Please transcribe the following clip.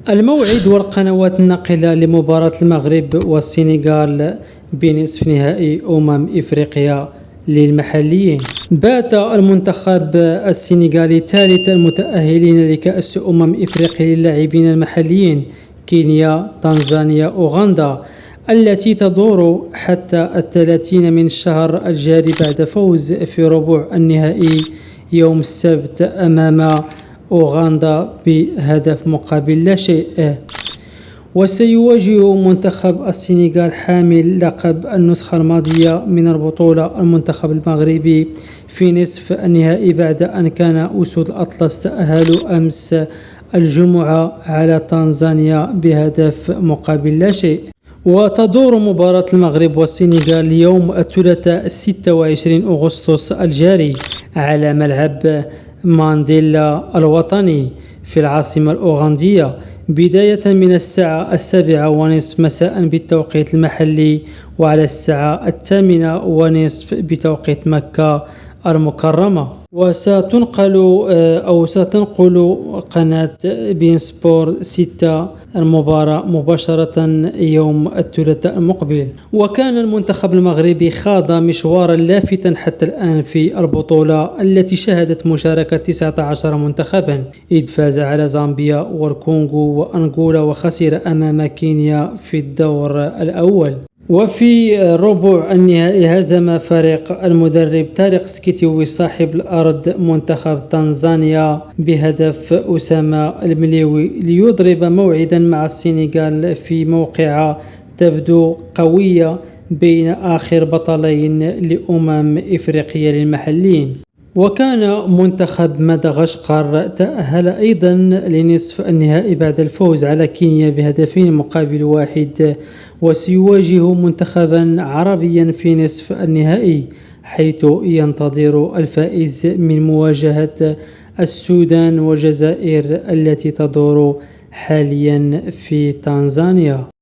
الموعد والقنوات الناقلة لمباراة المغرب والسنغال بنصف نهائي إفريقيا للمحليين. بات المنتخب السنغالي ثالث المتأهلين لكأس إفريقيا للاعبين المحليين كينيا، تنزانيا، أوغندا، التي تدور حتى 30 من الشهر الجاري بعد فوز في ربع النهائي يوم السبت أمام أوغندا بهدف مقابل لا شيء. وسيواجه منتخب السنغال حامل لقب النسخة الماضية من البطولة المنتخب المغربي في نصف النهائي بعد أن كان أسود الأطلس تأهلوا أمس الجمعة على تنزانيا بهدف مقابل لا شيء. وتدور مباراة المغرب والسنغال يوم الثلاثاء 26 أغسطس الجاري على ملعب مانديلا الوطني في العاصمة الأوغندية بداية من الساعة 7:30 مساء بالتوقيت المحلي، وعلى الساعة 8:30 بتوقيت مكة المكرمة. ستنقل قناة بين سبور 6 المباراة مباشرة يوم الثلاثاء المقبل. وكان المنتخب المغربي خاض مشوارا لافتا حتى الآن في البطولة التي شهدت مشاركة 19 منتخبا، إذ فاز على زامبيا والكونغو وأنغولا وخسر أمام كينيا في الدور الأول. وفي ربع النهائي هزم فريق المدرب طارق سكيتيوي صاحب الأرض منتخب تنزانيا بهدف أسامة المليوي ليضرب موعدا مع السنغال في موقعة تبدو قوية بين آخر بطلين إفريقيا للمحليين. وكان منتخب مدغشقر تأهل أيضا لنصف النهائي بعد الفوز على كينيا بهدفين مقابل واحد، وسيواجه منتخبا عربيا في نصف النهائي، حيث ينتظر الفائز من مواجهة السودان والجزائر التي تدور حاليا في تنزانيا.